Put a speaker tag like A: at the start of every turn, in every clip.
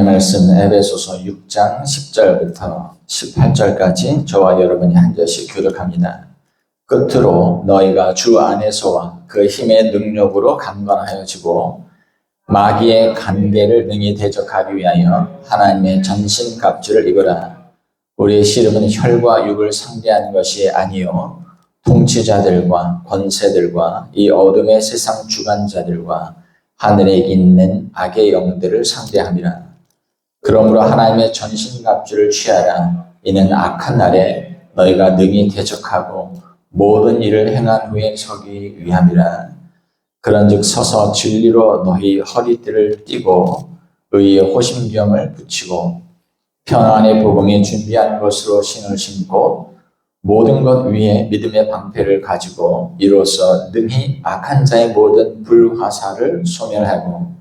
A: 하나님의 말씀 에베소서 6장 10절부터 18절까지 저와 여러분이 한 절씩 교독합니다. 끝으로 너희가 주 안에서와 그 힘의 능력으로 강건하여지고 마귀의 간계를 능히 대적하기 위하여 하나님의 전신갑주를 입으라. 우리의 씨름은 혈과 육을 상대하는 것이 아니요 통치자들과 권세들과 이 어둠의 세상 주관자들과 하늘에 있는 악의 영들을 상대함이라. 그러므로 하나님의 전신갑주를 취하라. 이는 악한 날에 너희가 능히 대적하고 모든 일을 행한 후에 서기 위함이라. 그런즉 서서 진리로 너희 허리띠를 띠고 의의 호심경을 붙이고 평안의 복음이 준비한 것으로 신을 신고 모든 것 위에 믿음의 방패를 가지고 이로써 능히 악한 자의 모든 불화살을 소멸하고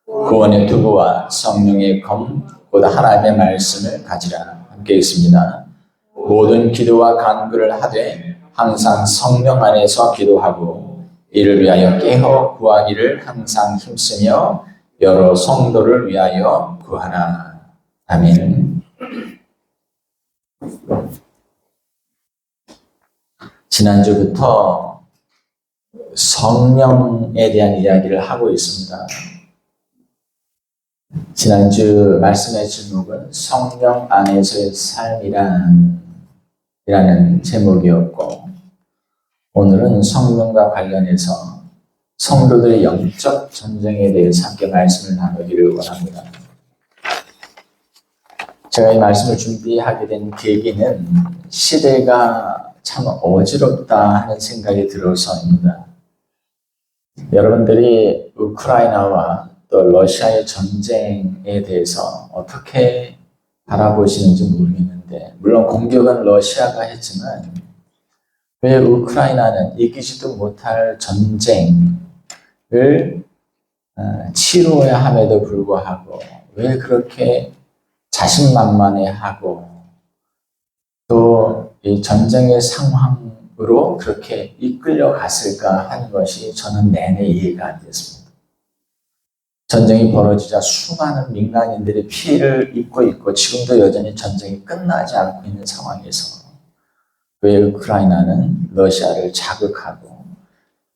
A: 구원의 투구와 성령의 검 곧 하나님의 말씀을 가지라. 함께 읽습니다. 모든 기도와 간구를 하되 항상 성령 안에서 기도하고 이를 위하여 깨어 구하기를 항상 힘쓰며 여러 성도를 위하여 구하라. 아멘. 지난주부터 성령에 대한 이야기를 하고 있습니다. 지난주 말씀의 제목은 성령 안에서의 삶이라는 제목이었고, 오늘은 성령과 관련해서 성도들의 영적 전쟁에 대해서 함께 말씀을 나누기를 원합니다. 제가 이 말씀을 준비하게 된 계기는 시대가 참 어지럽다 하는 생각이 들어서입니다. 여러분들이 우크라이나와 또 러시아의 전쟁에 대해서 어떻게 바라보시는지 모르겠는데, 물론 공격은 러시아가 했지만 왜 우크라이나는 이기지도 못할 전쟁을 치루어야 함에도 불구하고 왜 그렇게 자신만만해하고 또 이 전쟁의 상황으로 그렇게 이끌려 갔을까 하는 것이 저는 내내 이해가 안 됐습니다. 전쟁이 벌어지자 수많은 민간인들이 피해를 입고 있고 지금도 여전히 전쟁이 끝나지 않고 있는 상황에서 왜 우크라이나는 러시아를 자극하고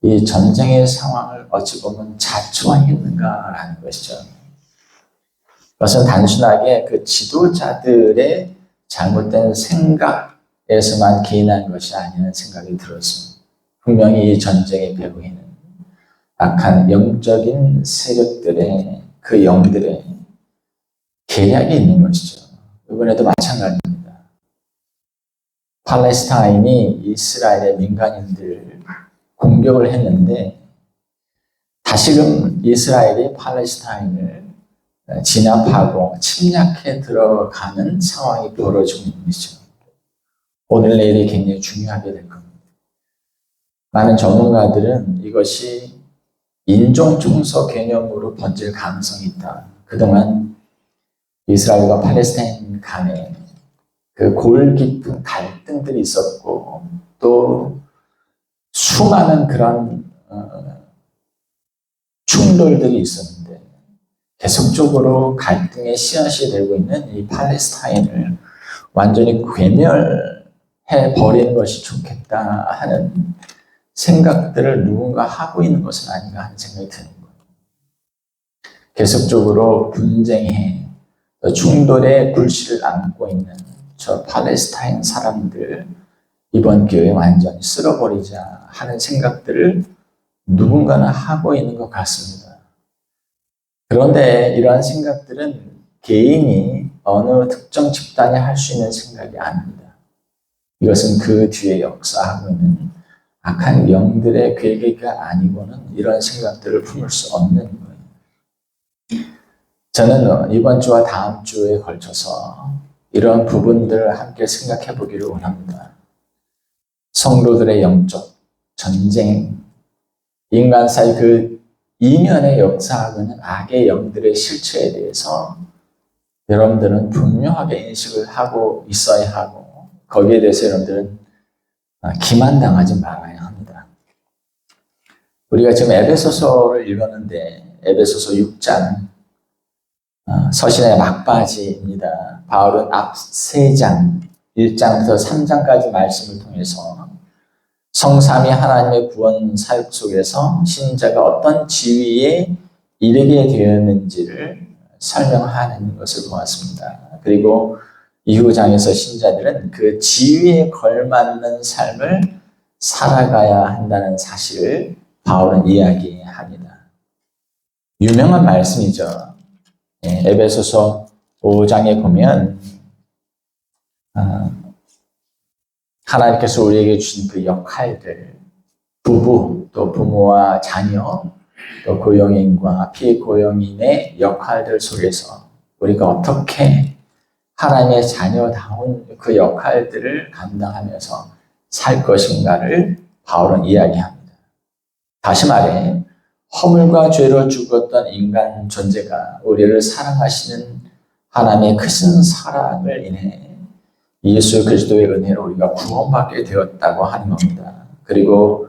A: 이 전쟁의 상황을 어찌 보면 자초했는가라는 것이죠. 그것은 단순하게 그 지도자들의 잘못된 생각에서만 기인한 것이 아니라는 생각이 들었습니다. 분명히 이 전쟁의 배후에는 악한 영적인 세력들의 그 영들의 계략이 있는 것이죠. 이번에도 마찬가지입니다. 팔레스타인이 이스라엘의 민간인들을 공격을 했는데 다시금 이스라엘이 팔레스타인을 진압하고 침략해 들어가는 상황이 벌어지고 있는 것이죠. 오늘 내일이 굉장히 중요하게 될 겁니다. 많은 전문가들은 이것이 인종 청소 개념으로 번질 가능성이 있다. 그동안 이스라엘과 팔레스타인 간에 그 골 깊은 갈등들이 있었고 또 수많은 그런 충돌들이 있었는데 계속적으로 갈등의 씨앗이 되고 있는 이 팔레스타인을 완전히 괴멸해 버리는 것이 좋겠다 하는 생각들을 누군가 하고 있는 것은 아닌가 하는 생각이 드는 거예요. 계속적으로 분쟁에 충돌의 굴씨를 안고 있는 저 팔레스타인 사람들 이번 기회에 완전히 쓸어버리자 하는 생각들을 누군가는 하고 있는 것 같습니다. 그런데 이러한 생각들은 개인이 어느 특정 집단이 할 수 있는 생각이 아닙니다. 이것은 그 뒤에 역사하고 있는 악한 영들의 계획가 아니고는 이런 생각들을 품을 수 없는 거예요. 저는 이번 주와 다음 주에 걸쳐서 이런 부분들을 함께 생각해 보기를 원합니다. 성도들의 영적 전쟁, 인간 사이 그 이면에 역사하고 있는 악의 영들의 실체에 대해서 여러분들은 분명하게 인식을 하고 있어야 하고 거기에 대해서 여러분들은 기만당하지 말아야 합니다. 우리가 지금 에베소서를 읽었는데 에베소서 6장 서신의 막바지입니다. 바울은 앞 3장, 1장부터 3장까지 말씀을 통해서 성삼위 하나님의 구원 사역 속에서 신자가 어떤 지위에 이르게 되었는지를 설명하는 것을 보았습니다. 그리고 이후 장에서 신자들은 그 지위에 걸맞는 삶을 살아가야 한다는 사실을 바울은 이야기합니다. 유명한 말씀이죠. 에베소서 5장에 보면 하나님께서 우리에게 주신 그 역할들, 부부, 또 부모와 자녀, 또 고용인과 피고용인의 역할들 속에서 우리가 어떻게 하나님의 자녀다운 그 역할들을 감당하면서 살 것인가를 바울은 이야기합니다. 다시 말해 허물과 죄로 죽었던 인간 존재가 우리를 사랑하시는 하나님의 크신 사랑을 인해 예수 그리스도의 은혜로 우리가 구원받게 되었다고 하는 겁니다. 그리고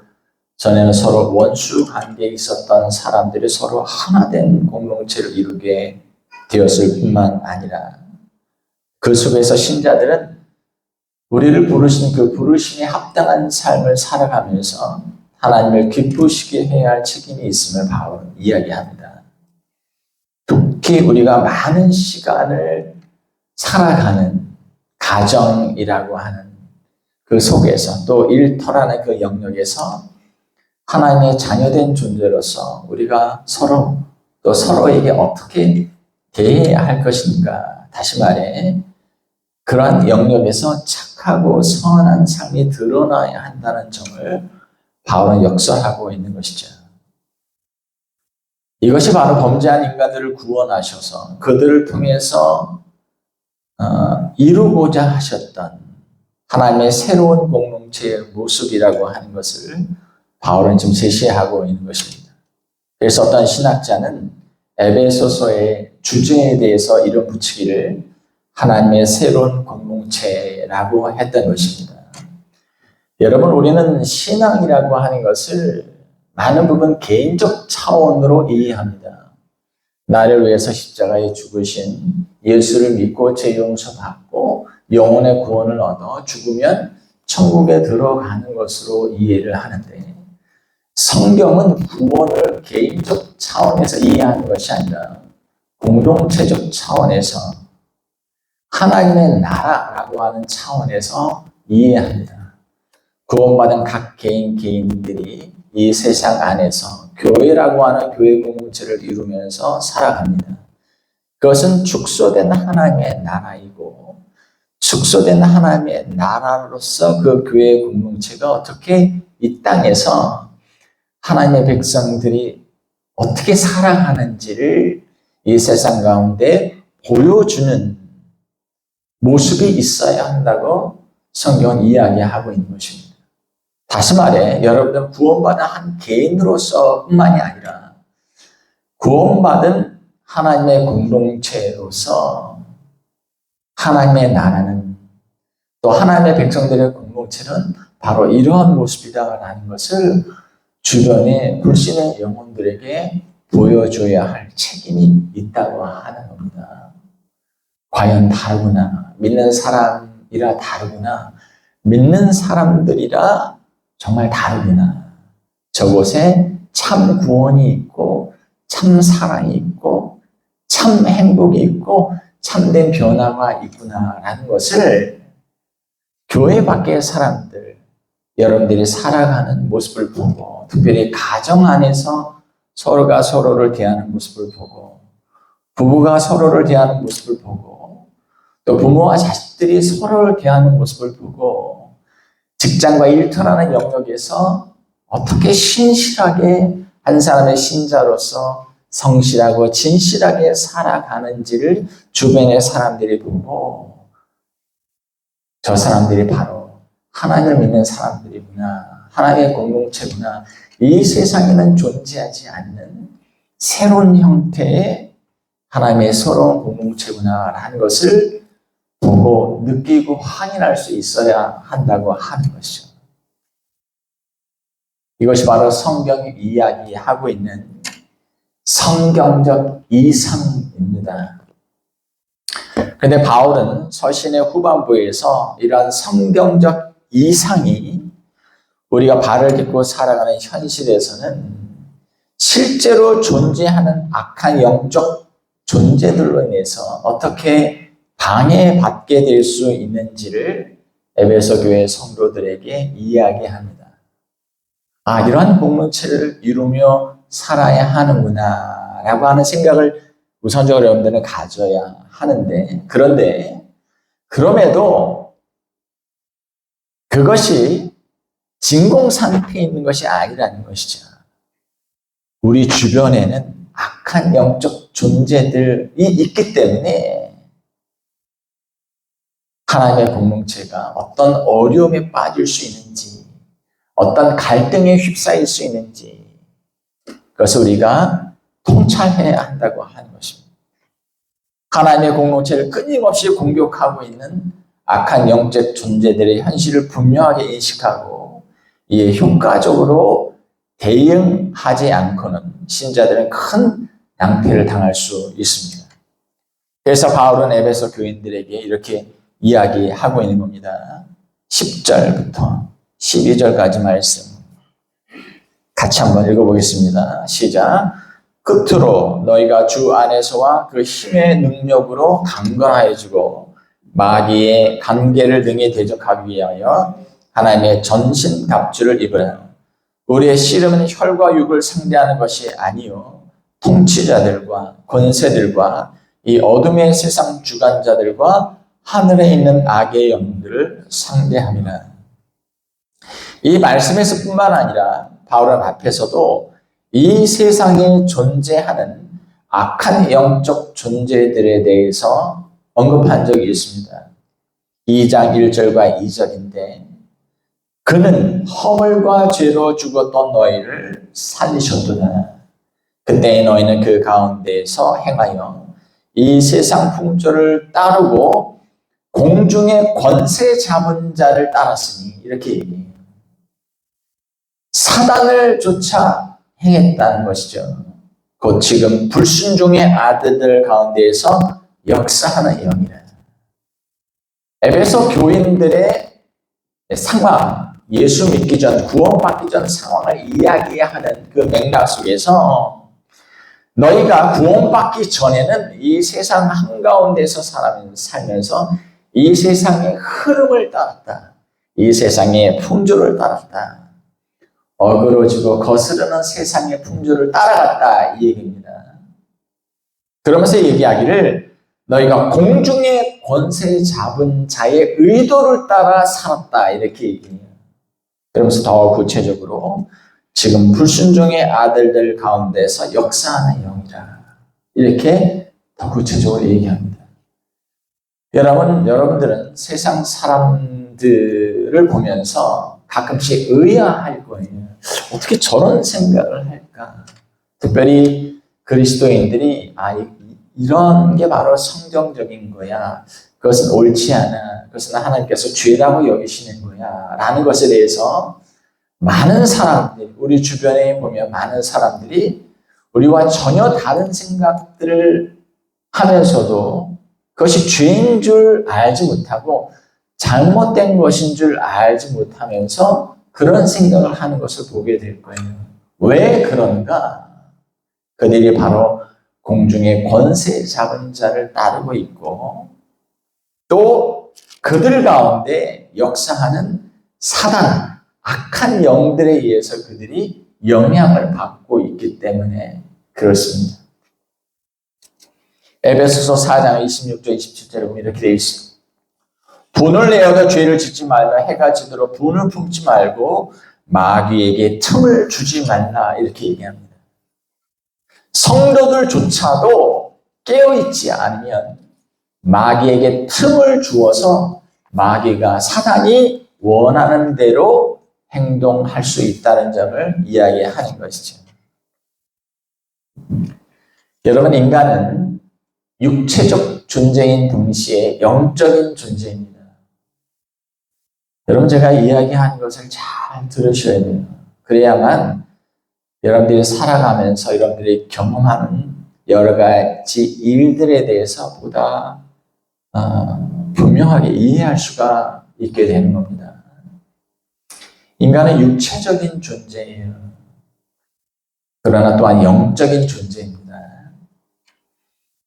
A: 전에는 서로 원수 관계에 있었던 사람들이 서로 하나된 공동체를 이루게 되었을 뿐만 아니라 그 속에서 신자들은 우리를 부르신 그 부르심에 합당한 삶을 살아가면서 하나님을 기쁘시게 해야 할 책임이 있음을 바울은 이야기합니다. 특히 우리가 많은 시간을 살아가는 가정이라고 하는 그 속에서 또 일터라는 그 영역에서 하나님의 자녀된 존재로서 우리가 서로 또 서로에게 어떻게 대해야 할 것인가, 다시 말해 그러한 영역에서 착하고 선한 삶이 드러나야 한다는 점을 바울은 역설하고 있는 것이죠. 이것이 바로 범죄한 인간들을 구원하셔서 그들을 통해서 이루고자 하셨던 하나님의 새로운 공동체의 모습이라고 하는 것을 바울은 지금 제시하고 있는 것입니다. 그래서 어떤 신학자는 에베소서의 주제에 대해서 이름 붙이기를 하나님의 새로운 공동체라고 했던 것입니다. 여러분, 우리는 신앙이라고 하는 것을 많은 부분 개인적 차원으로 이해합니다. 나를 위해서 십자가에 죽으신 예수를 믿고 죄 용서받고 영혼의 구원을 얻어 죽으면 천국에 들어가는 것으로 이해를 하는데, 성경은 구원을 개인적 차원에서 이해하는 것이 아니라 공동체적 차원에서 하나님의 나라라고 하는 차원에서 이해합니다. 구원받은 각 개인들이 이 세상 안에서 교회라고 하는 교회 공동체를 이루면서 살아갑니다. 그것은 축소된 하나님의 나라이고, 축소된 하나님의 나라로서 그 교회 공동체가 어떻게 이 땅에서 하나님의 백성들이 어떻게 살아가는지를 이 세상 가운데 보여주는 모습이 있어야 한다고 성경은 이야기하고 있는 것입니다. 다시 말해 여러분은 구원받은 한 개인으로서 뿐만이 아니라 구원받은 하나님의 공동체로서 하나님의 나라는, 또 하나님의 백성들의 공동체는 바로 이러한 모습이다라는 것을 주변의 불신의 영혼들에게 보여줘야 할 책임이 있다고 하는 겁니다. 과연 다르구나, 믿는 사람이라 다르구나, 믿는 사람들이라 정말 다르구나, 저곳에 참 구원이 있고 참 사랑이 있고 참 행복이 있고 참된 변화가 있구나라는 것을 교회 밖의 사람들, 여러분들이 살아가는 모습을 보고, 특별히 가정 안에서 서로가 서로를 대하는 모습을 보고, 부부가 서로를 대하는 모습을 보고, 또 부모와 자식들이 서로를 대하는 모습을 보고, 직장과 일터라는 영역에서 어떻게 신실하게 한 사람의 신자로서 성실하고 진실하게 살아가는지를 주변의 사람들이 보고, 저 사람들이 바로 하나님을 믿는 사람들이구나, 하나님의 공동체구나, 이 세상에는 존재하지 않는 새로운 형태의 하나님의 새로운 공동체구나라는 것을 보고 느끼고 확인할 수 있어야 한다고 하는 것이죠. 이것이 바로 성경이 이야기하고 있는 성경적 이상입니다. 그런데 바울은 서신의 후반부에서 이러한 성경적 이상이 우리가 발을 딛고 살아가는 현실에서는 실제로 존재하는 악한 영적 존재들로 인해서 어떻게 방해받게 될 수 있는지를 에베소 교회 성도들에게 이야기합니다. 아, 이러한 공동체를 이루며 살아야 하는구나 라고 하는 생각을 우선적으로 여러분들은 가져야 하는데, 그럼에도 그것이 진공 상태에 있는 것이 아니라는 것이죠. 우리 주변에는 악한 영적 존재들이 있기 때문에 하나님의 공동체가 어떤 어려움에 빠질 수 있는지, 어떤 갈등에 휩싸일 수 있는지, 그것을 우리가 통찰해야 한다고 하는 것입니다. 하나님의 공동체를 끊임없이 공격하고 있는 악한 영적 존재들의 현실을 분명하게 인식하고 이에 효과적으로 대응하지 않고는 신자들은 큰 낭패를 당할 수 있습니다. 그래서 바울은 에베소 교인들에게 이렇게 이야기하고 있는 겁니다. 10절부터 12절까지 말씀 같이 한번 읽어보겠습니다. 시작. 끝으로 너희가 주 안에서와 그 힘의 능력으로 강건하여지고 마귀의 관계를 능히 대적하기 위하여 하나님의 전신 갑주를 입으라. 우리의 씨름은 혈과 육을 상대하는 것이 아니요 통치자들과 권세들과 이 어둠의 세상 주관자들과 하늘에 있는 악의 영들을 상대함이라. 이 말씀에서 뿐만 아니라 바울은 앞에서도 이 세상에 존재하는 악한 영적 존재들에 대해서 언급한 적이 있습니다. 2장 1절과 2절인데 그는 허물과 죄로 죽었던 너희를 살리셨도다. 그때 너희는 그 가운데에서 행하여 이 세상 풍조를 따르고 공중의 권세 잡은 자를 따랐으니 이렇게 얘기해요. 사단을 쫓아 행했다는 것이죠. 곧 지금 불순종의 아들들 가운데에서 역사하는 영이라. 에베소 교인들의 상황, 예수 믿기 전, 구원받기 전 상황을 이야기하는 그 맥락 속에서 너희가 구원받기 전에는 이 세상 한가운데서 살면서 이 세상의 흐름을 따랐다. 이 세상의 풍조를 따랐다. 어그러지고 거스르는 세상의 풍조를 따라갔다. 이 얘기입니다. 그러면서 얘기하기를 너희가 공중의 권세 잡은 자의 의도를 따라 살았다. 이렇게 얘기해요. 그러면서 더 구체적으로 지금 불순종의 아들들 가운데서 역사하는 영이라. 이렇게 더 구체적으로 얘기합니다. 여러분들은 세상 사람들을 보면서 가끔씩 의아할 거예요. 어떻게 저런 생각을 할까? 특별히 그리스도인들이 이런 게 바로 성경적인 거야. 그것은 옳지 않아. 그것은 하나님께서 죄라고 여기시는 거야. 라는 것에 대해서 많은 사람들이, 우리 주변에 보면 많은 사람들이 우리와 전혀 다른 생각들을 하면서도 그것이 죄인 줄 알지 못하고 잘못된 것인 줄 알지 못하면서 그런 생각을 하는 것을 보게 될 거예요. 왜 그런가? 그들이 바로 공중의 권세 잡은 자를 따르고 있고 또 그들 가운데 역사하는 사단, 악한 영들에 의해서 그들이 영향을 받고 있기 때문에 그렇습니다. 에베소서 4장 26절 27절에 보면 이렇게 되어 있습니다. 분을 내어도 죄를 짓지 말라. 해가 지도록 분을 품지 말고 마귀에게 틈을 주지 말라. 이렇게 얘기합니다. 성도들조차도 깨어있지 않으면 마귀에게 틈을 주어서 마귀가 사단이 원하는 대로 행동할 수 있다는 점을 이야기하는 것이죠. 여러분, 인간은 육체적 존재인 동시에 영적인 존재입니다. 여러분, 제가 이야기하는 것을 잘 들으셔야 돼요. 그래야만 여러분들이 살아가면서 여러분들이 경험하는 여러 가지 일들에 대해서 보다 분명하게 이해할 수가 있게 되는 겁니다. 인간은 육체적인 존재예요. 그러나 또한 영적인 존재입니다.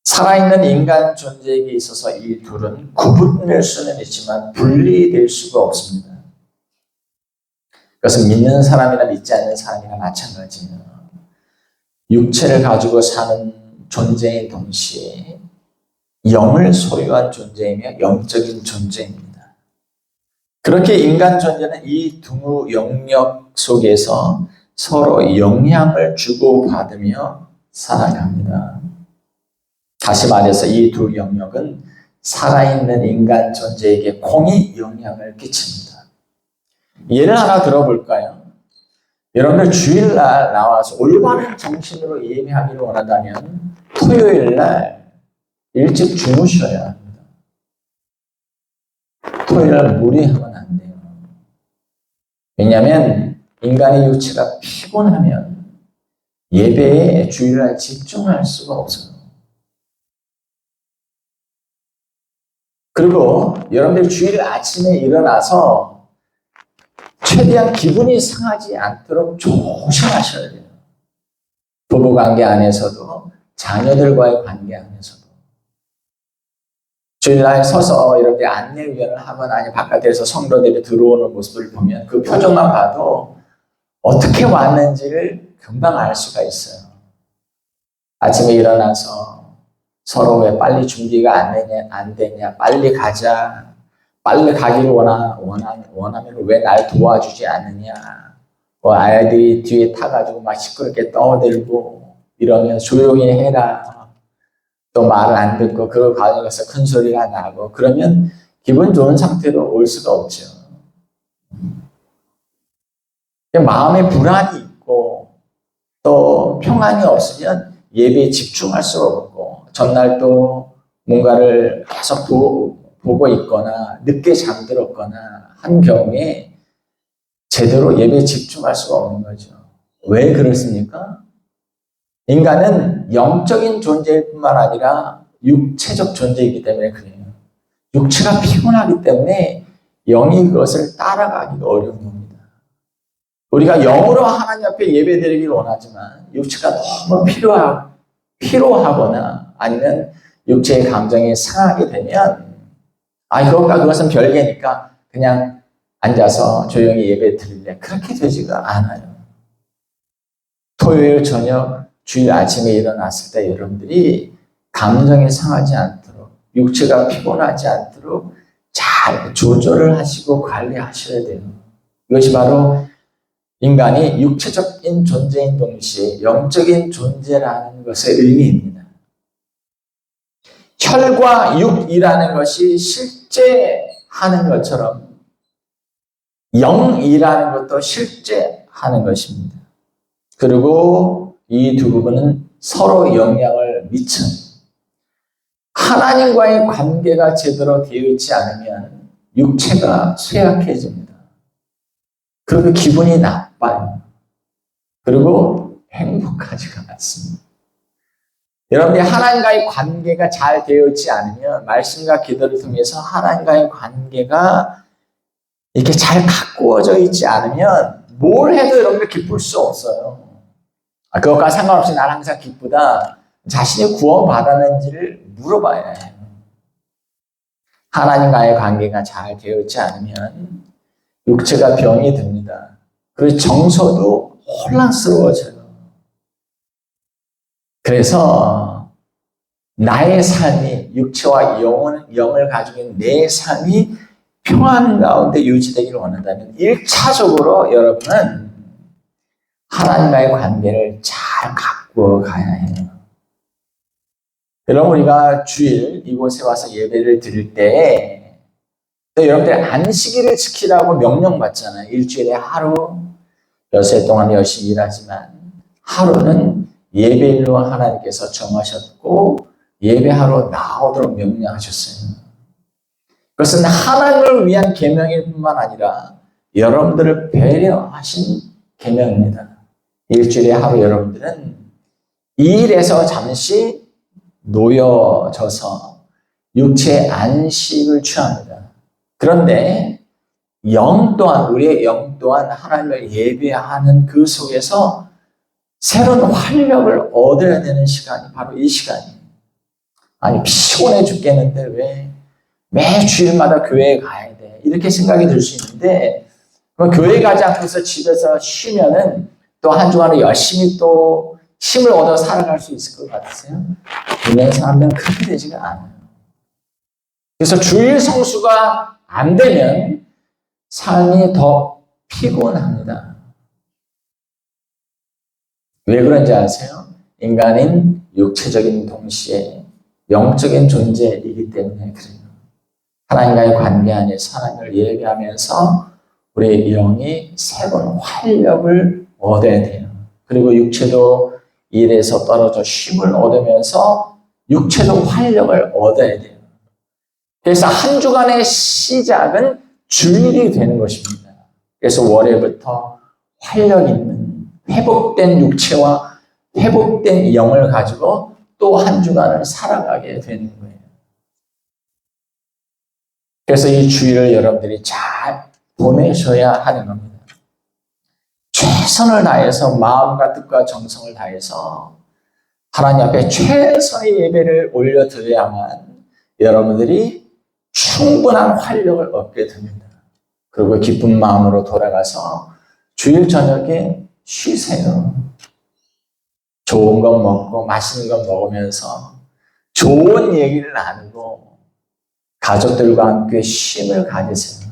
A: 살아있는 인간 존재에게 있어서 이 둘은 구분될 수는 있지만 분리될 수가 없습니다. 그것은 믿는 사람이나 믿지 않는 사람이나 마찬가지예요. 육체를 가지고 사는 존재인 동시에 영을 소유한 존재이며 영적인 존재입니다. 그렇게 인간 존재는 이 두 영역 속에서 서로 영향을 주고받으며 살아갑니다. 다시 말해서 이 두 영역은 살아있는 인간 존재에게 공히 영향을 끼칩니다. 예를 하나 들어볼까요? 여러분들 주일날 나와서 올바른 정신으로 예배하기를 원한다면 토요일날 일찍 주무셔야 합니다. 토요일날 무리하면 안 돼요. 왜냐하면 인간의 육체가 피곤하면 예배에 주일날 집중할 수가 없어요. 그리고 여러분들 주일 아침에 일어나서 최대한 기분이 상하지 않도록 조심하셔야 돼요. 부부관계 안에서도 자녀들과의 관계 안에서도. 주일날 서서 이렇게 안내위원을 하거나 아니면 바깥에서 성도들이 들어오는 모습을 보면 그 표정만 봐도 어떻게 왔는지를 금방 알 수가 있어요. 아침에 일어나서 서로 왜 빨리 준비가 안 되냐, 빨리 가자, 빨리 가기를 원하면 왜 날 도와주지 않느냐, 아이들이 뒤에 타가지고 막 시끄럽게 떠들고 이러면 조용히 해라, 또 말을 안 듣고 그 과정에서 큰 소리가 나고 그러면 기분 좋은 상태로 올 수가 없죠. 마음에 불안이 있고 또 평안이 없으면 예배에 집중할 수가 없고 전날 또 뭔가를 계속 보고 있거나 늦게 잠들었거나 한 경우에 제대로 예배에 집중할 수가 없는 거죠. 왜 그렇습니까? 인간은 영적인 존재일 뿐만 아니라 육체적 존재이기 때문에 그래요. 육체가 피곤하기 때문에 영이 그것을 따라가기가 어려운 겁니다. 우리가 영으로 하나님 앞에 예배드리길 원하지만 육체가 너무 피로하거나 아니면 육체의 감정이 상하게 되면 그것은 별개니까 그냥 앉아서 조용히 예배 드릴래. 그렇게 되지가 않아요. 토요일 저녁, 주일 아침에 일어났을 때 여러분들이 감정이 상하지 않도록 육체가 피곤하지 않도록 잘 조절을 하시고 관리하셔야 돼요. 이것이 바로 인간이 육체적인 존재인 동시에 영적인 존재라는 것의 의미입니다. 혈과 육이라는 것이 실제하는 것처럼 영이라는 것도 실제하는 것입니다. 그리고 이 두 부분은 서로 영향을 미쳐요. 하나님과의 관계가 제대로 되어 있지 않으면 육체가 쇠약해집니다. 그리고 기분이 나빠요. 그리고 행복하지가 않습니다. 여러분들이 하나님과의 관계가 잘 되어 있지 않으면 말씀과 기도를 통해서 하나님과의 관계가 이렇게 잘 가꾸어져 있지 않으면 뭘 해도 여러분들 기쁠 수 없어요. 그것과 상관없이 난 항상 기쁘다. 자신이 구원받았는지를 물어봐야 해요. 하나님과의 관계가 잘 되어 있지 않으면 육체가 병이 듭니다. 그리고 정서도 혼란스러워져요. 그래서 나의 삶이 육체와 영을 가지고 있는 내 삶이 평안 가운데 유지되기를 원한다면 1차적으로 여러분은 하나님과의 관계를 잘 가꾸어 가야 해요. 여러분 우리가 주일 이곳에 와서 예배를 드릴 때 여러분들 안식일을 지키라고 명령받잖아요. 일주일에 하루 여세 동안 열심히 일하지만 하루는 예배일로 하나님께서 정하셨고 예배하러 나오도록 명령하셨어요. 그것은 하나님을 위한 계명일 뿐만 아니라 여러분들을 배려하신 계명입니다. 일주일에 하루 여러분들은 이 일에서 잠시 놓여져서 육체의 안식을 취합니다. 그런데 영 또한, 우리의 영 또한 하나님을 예배하는 그 속에서 새로운 활력을 얻어야 되는 시간이 바로 이 시간이에요. 아니, 피곤해 죽겠는데 왜 매 주일마다 교회에 가야 돼? 이렇게 생각이 들 수 있는데, 교회 가지 않고서 집에서 쉬면은 또 한 주간을 열심히 또 힘을 얻어 살아갈 수 있을 것 같으세요? 그런 사람들은 그렇게 되지가 않아요. 그래서 주일 성수가 안 되면 삶이 더 피곤합니다. 왜 그런지 아세요? 인간은 육체적인 동시에 영적인 존재이기 때문에 그래요. 하나님과의 관계 안에서 하나님을 예배하면서 우리의 영이 새로운 활력을 얻어야 돼요. 그리고 육체도 일에서 떨어져 쉼을 얻으면서 육체도 활력을 얻어야 돼요. 그래서 한 주간의 시작은 주일이 되는 것입니다. 그래서 월요일부터 활력 있는 회복된 육체와 회복된 영을 가지고 또 한 주간을 살아가게 되는 거예요. 그래서 이 주일을 여러분들이 잘 보내셔야 하는 겁니다. 최선을 다해서 마음과 뜻과 정성을 다해서 하나님 앞에 최선의 예배를 올려드려야만 여러분들이 충분한 활력을 얻게 됩니다. 그리고 기쁜 마음으로 돌아가서 주일 저녁에 쉬세요. 좋은 거 먹고 맛있는 거 먹으면서 좋은 얘기를 나누고 가족들과 함께 쉼을 가지세요.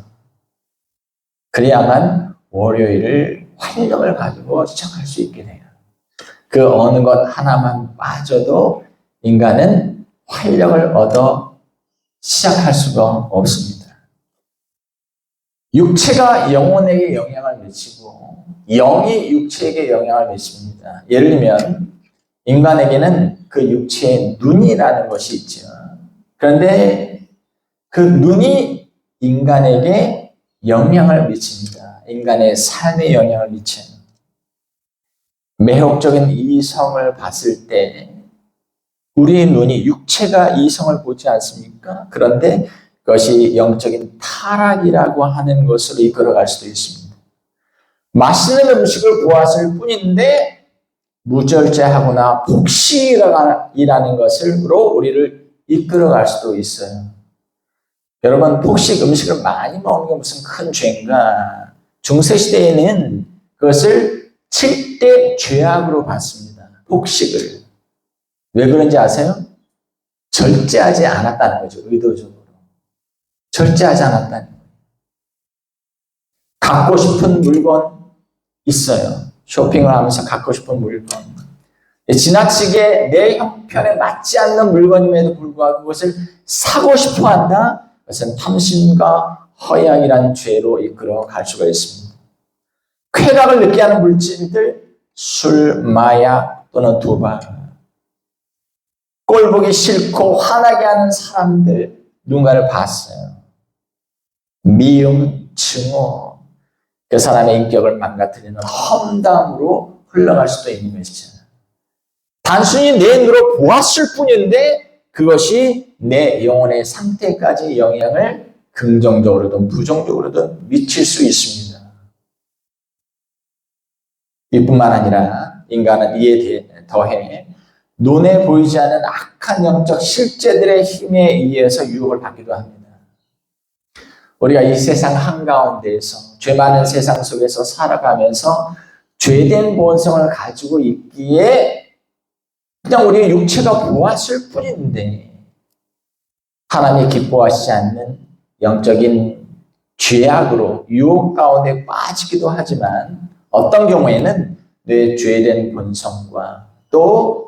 A: 그래야만 월요일을 활력을 가지고 시작할 수 있게 돼요. 그 어느 것 하나만 빠져도 인간은 활력을 얻어 시작할 수가 없습니다. 육체가 영혼에게 영향을 미치고 영이 육체에게 영향을 미칩니다. 예를 들면 인간에게는 그 육체의 눈이라는 것이 있죠. 그런데 그 눈이 인간에게 영향을 미칩니다. 인간의 삶에 영향을 미쳐요. 매혹적인 이성을 봤을 때 우리의 눈이 육체가 이성을 보지 않습니까? 그런데 그것이 영적인 타락이라고 하는 것으로 이끌어갈 수도 있습니다. 맛있는 음식을 보았을 뿐인데 무절제하거나 폭식이라는 것으로 우리를 이끌어갈 수도 있어요. 여러분, 폭식 음식을 많이 먹는 게 무슨 큰 죄인가? 중세시대에는 그것을 7대 죄악으로 봤습니다. 폭식을. 왜 그런지 아세요? 절제하지 않았다는 거죠. 의도적으로. 절제하지 않았다는 거예요. 갖고 싶은 물건 있어요. 쇼핑을 하면서 갖고 싶은 물건. 지나치게 내 형편에 맞지 않는 물건임에도 불구하고 그것을 사고 싶어 한다? 그것은 탐심과 허양이라는 죄로 이끌어 갈 수가 있습니다. 쾌락을 느끼게 하는 물질들, 술, 마약 또는 도박. 꼴 보기 싫고 화나게 하는 사람들 누군가를 봤어요. 미움, 증오, 그 사람의 인격을 망가뜨리는 험담으로 흘러갈 수도 있는 것이죠. 단순히 내 눈으로 보았을 뿐인데 그것이 내 영혼의 상태까지 영향을 긍정적으로든 부정적으로든 미칠 수 있습니다. 이뿐만 아니라 인간은 이에 더해 눈에 보이지 않는 악한 영적 실제들의 힘에 의해서 유혹을 받기도 합니다. 우리가 이 세상 한가운데에서 죄 많은 세상 속에서 살아가면서 죄된 본성을 가지고 있기에 그냥 우리의 육체가 보았을 뿐인데 하나님이 기뻐하시지 않는 영적인 죄악으로 유혹 가운데 빠지기도 하지만 어떤 경우에는 내 죄된 본성과 또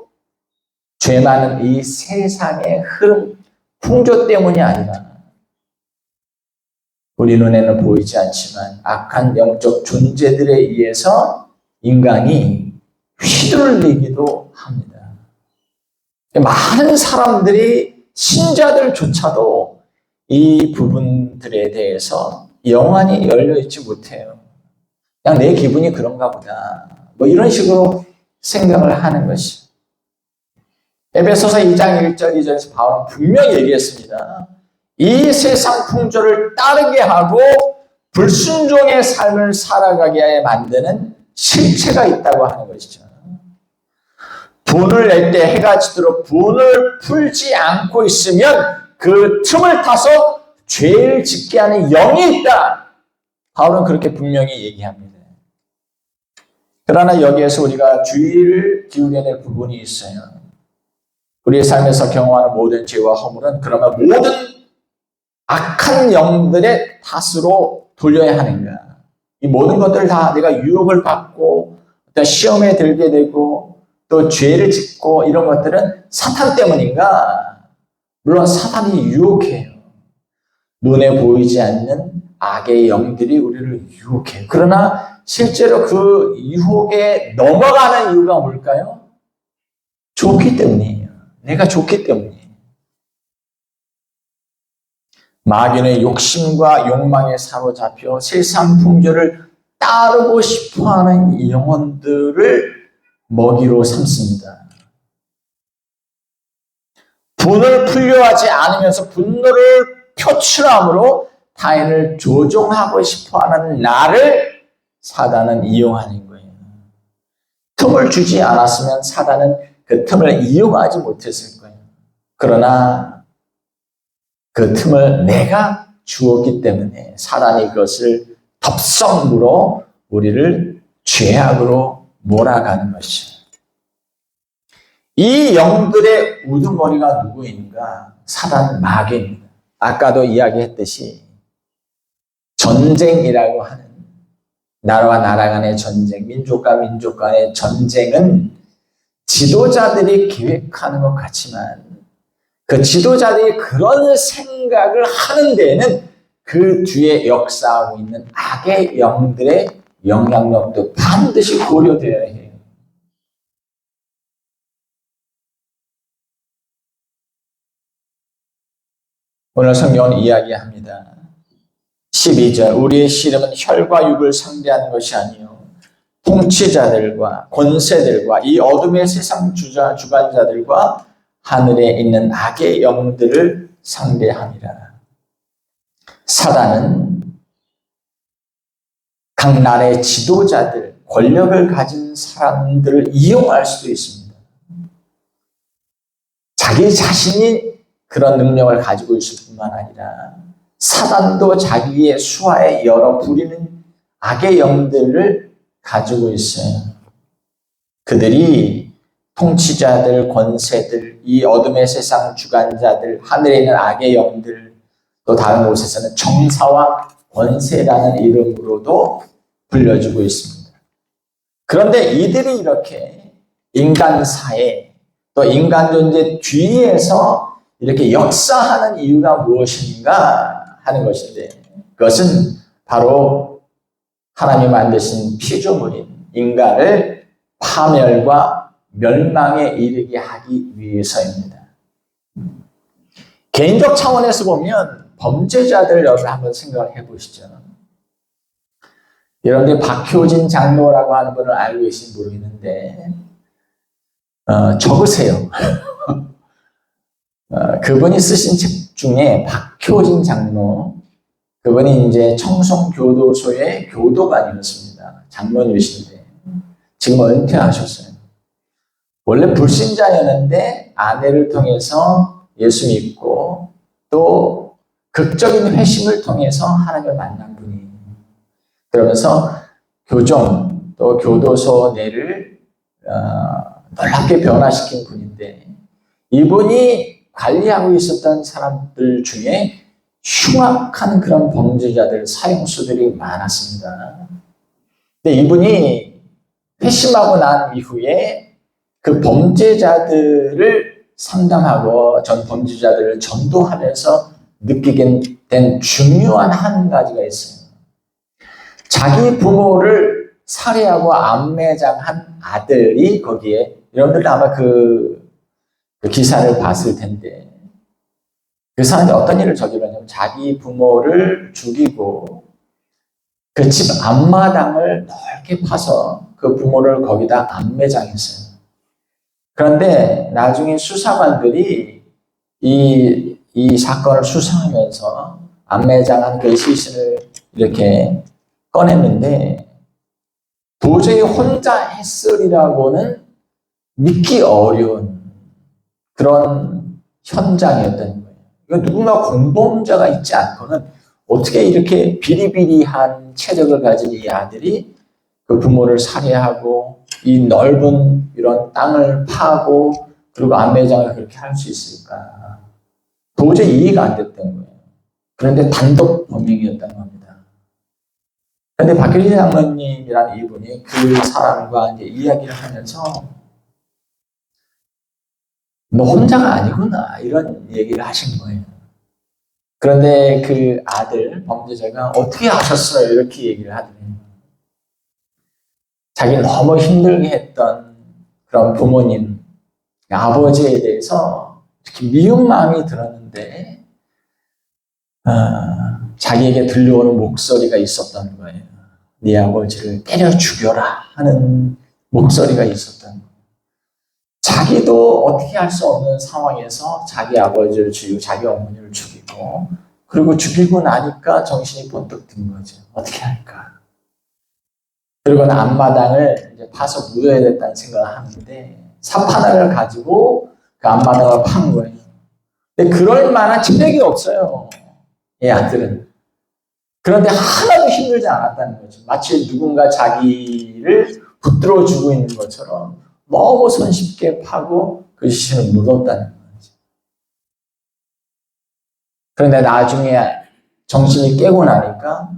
A: 죄 많은 이 세상의 흐름, 풍조 때문이 아니라 우리 눈에는 보이지 않지만 악한 영적 존재들에 의해서 인간이 휘둘리기도 합니다. 많은 사람들이 신자들조차도 이 부분들에 대해서 영안이 열려있지 못해요. 그냥 내 기분이 그런가 보다. 뭐 이런 식으로 생각을 하는 것이. 에베소서 2장 1절 2절에서 바울은 분명히 얘기했습니다. 이 세상 풍조를 따르게 하고 불순종의 삶을 살아가게 만드는 실체가 있다고 하는 것이죠. 분을 낼 때 해가 지도록 분을 풀지 않고 있으면 그 틈을 타서 죄를 짓게 하는 영이 있다. 바울은 그렇게 분명히 얘기합니다. 그러나 여기에서 우리가 주의를 기울여야 될 부분이 있어요. 우리의 삶에서 경험하는 모든 죄와 허물은 그러면 모든 악한 영들의 탓으로 돌려야 하는가? 이 모든 것들을 다 내가 유혹을 받고 어떤 시험에 들게 되고 또 죄를 짓고 이런 것들은 사탄 때문인가? 물론 사탄이 유혹해요. 눈에 보이지 않는 악의 영들이 우리를 유혹해요. 그러나 실제로 그 유혹에 넘어가는 이유가 뭘까요? 좋기 때문이에요. 내가 좋기 때문이에요. 마귀는 욕심과 욕망에 사로잡혀 세상 풍조를 따르고 싶어하는 영혼들을 먹이로 삼습니다. 분을 풀려하지 않으면서 분노를 표출함으로 타인을 조종하고 싶어하는 나를 사단은 이용하는 거예요. 틈을 주지 않았으면 사단은 그 틈을 이용하지 못했을 거예요. 그러나 그 틈을 내가 주었기 때문에 사단이 그것을 덥석 물어 우리를 죄악으로 몰아가는 것이죠. 이 영들의 우두머리가 누구인가? 사단 마귀입니다. 아까도 이야기했듯이 전쟁이라고 하는 나라와 나라 간의 전쟁, 민족과 민족 간의 전쟁은 지도자들이 계획하는 것 같지만 그 지도자들이 그런 생각을 하는 데에는 그 뒤에 역사하고 있는 악의 영들의 영향력도 반드시 고려되어야 해요. 오늘 성경은 이야기합니다. 12절 우리의 씨름은 혈과 육을 상대하는 것이 아니요 통치자들과 권세들과 이 어둠의 세상 주관자들과 하늘에 있는 악의 영들을 상대함이라. 사단은 각 나라의 지도자들, 권력을 가진 사람들을 이용할 수도 있습니다. 자기 자신이 그런 능력을 가지고 있을 뿐만 아니라 사단도 자기의 수하에 여러 부리는 악의 영들을 가지고 있어요. 그들이 통치자들, 권세들, 이 어둠의 세상 주관자들, 하늘에 있는 악의 영들, 또 다른 곳에서는 정사와 권세라는 이름으로도 불려지고 있습니다. 그런데 이들이 이렇게 인간사에 또 인간 존재 뒤에서 이렇게 역사하는 이유가 무엇인가 하는 것인데 그것은 바로 하나님이 만드신 피조물인 인간을 파멸과 멸망에 이르게 하기 위해서입니다. 개인적 차원에서 보면 범죄자들 여러분 한번 생각을 해보시죠. 여러분들이 박효진 장로라고 하는 분을 알고 계신지 모르겠는데 적으세요. 그분이 쓰신 책 중에 박효진 장로, 그분이 이제 청송교도소의 교도관이었습니다. 장로님이신데 지금 은퇴하셨어요. 원래 불신자였는데 아내를 통해서 예수 믿고 또 극적인 회심을 통해서 하나님을 만난 분이에요. 그러면서 교정 또 교도소 내를 놀랍게 변화시킨 분인데 이분이 관리하고 있었던 사람들 중에 흉악한 그런 범죄자들, 사형수들이 많았습니다. 근데 이분이 회심하고 난 이후에 그 범죄자들을 상담하고 전 범죄자들을 전도하면서 느끼게 된 중요한 한 가지가 있어요. 자기 부모를 살해하고 암매장한 아들이 거기에, 여러분들 아마 그 기사를 봤을 텐데 그 사람이 어떤 일을 저질렀냐면 자기 부모를 죽이고 그 집 앞마당을 넓게 파서 그 부모를 거기다 암매장했어요. 그런데 나중에 수사관들이 이 사건을 수사하면서 안매장한 그 시신을 이렇게 꺼냈는데 도저히 혼자 했으리라고는 믿기 어려운 그런 현장이었던 거예요. 이거 누군가 공범자가 있지 않고는 어떻게 이렇게 비리비리한 체력을 가진 이 아들이 그 부모를 살해하고 이 넓은 이런 땅을 파고 그리고 안매장을 그렇게 할 수 있을까? 도저히 이해가 안 됐던 거예요. 그런데 단독 범행이었던 겁니다. 그런데 박효신 장로님이라는 이분이 그 사람과 이제 이야기를 하면서 너 혼자가 아니구나 이런 얘기를 하신 거예요. 그런데 그 아들 범죄자가 어떻게 아셨어요? 이렇게 얘기를 하더래요. 자기를 너무 힘들게 했던 그런 부모님, 아버지에 대해서 이렇게 미운 마음이 들었는데 자기에게 들려오는 목소리가 있었던 거예요. 네 아버지를 때려 죽여라 하는 목소리가 있었던 거예요. 자기도 어떻게 할 수 없는 상황에서 자기 아버지를 죽이고 자기 어머니를 죽이고 그리고 죽이고 나니까 정신이 번뜩 든 거죠. 어떻게 할까? 그리고는 앞마당을 이제 파서 묻어야 됐다는 생각을 하는데 삽하나를 가지고 그 앞마당을 판 거예요. 근데 그럴 만한 체력이 없어요. 이 아들은. 그런데 하나도 힘들지 않았다는 거죠. 마치 누군가 자기를 붙들어 주고 있는 것처럼 너무 손쉽게 파고 그 시신을 묻었다는 거죠. 그런데 나중에 정신이 깨고 나니까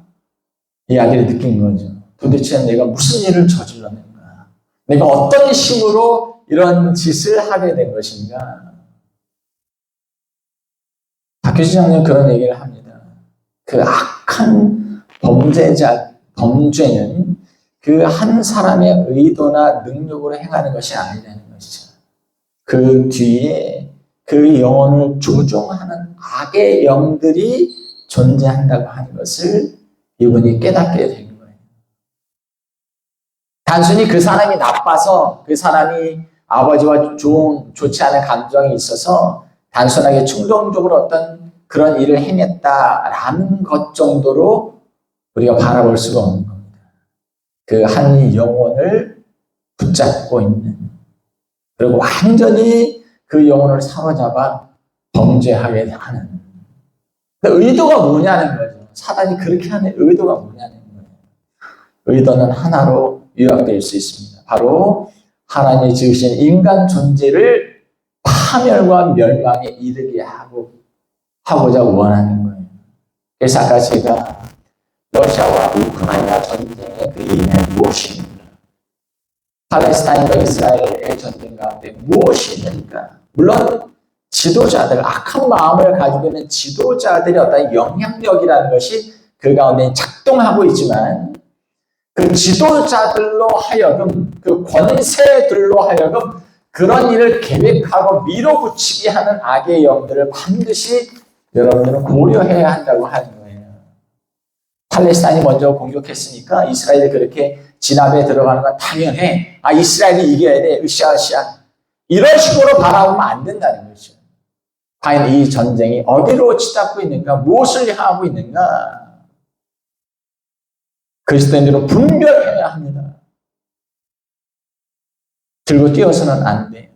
A: 이 아들이 느낀 거죠. 도대체 내가 무슨 일을 저질렀는가? 내가 어떤 힘으로 이런 짓을 하게 된 것인가? 박효신 장로는 그런 얘기를 합니다. 그 악한 범죄는 그 한 사람의 의도나 능력으로 행하는 것이 아니라는 것이죠. 그 뒤에 그 영혼을 조종하는 악의 영들이 존재한다고 하는 것을 이분이 깨닫게 된 거예요. 단순히 그 사람이 나빠서 그 사람이 아버지와 좋지 않은 감정이 있어서 단순하게 충동적으로 어떤 그런 일을 행했다라는 것 정도로 우리가 바라볼 수가 없는 겁니다. 그 한 영혼을 붙잡고 있는 그리고 완전히 그 영혼을 사로잡아 범죄하게 하는 의도가 뭐냐는 거죠. 사단이 그렇게 하는 의도가 뭐냐는 거예요. 의도는 하나로 요약될 수 있습니다. 바로 하나님이 지으신 인간 존재를 파멸과 멸망에 이르게 하고자 원하는 거예요. 그래서 아까 제가 러시아와 우크라이나 전쟁의 그 의미는 무엇입니까? 팔레스타인과 이스라엘의 전쟁 가운데 무엇이 있는가? 물론 지도자들, 악한 마음을 가지고 있는 지도자들의 어떤 영향력이라는 것이 그 가운데 작동하고 있지만 그 지도자들로 하여금, 그 권세들로 하여금 그런 일을 계획하고 밀어붙이게 하는 악의 영들을 반드시 여러분들은 고려해야 한다고 하는 거예요. 팔레스타인이 먼저 공격했으니까 이스라엘이 그렇게 진압에 들어가는 건 당연해. 이스라엘이 이겨야 돼. 으쌰으쌰. 이런 식으로 바라보면 안 된다는 거죠. 과연 이 전쟁이 어디로 치닫고 있는가? 무엇을 향하고 있는가? 그리스도인들은 분별해야 합니다. 들고 뛰어서는 안 돼요.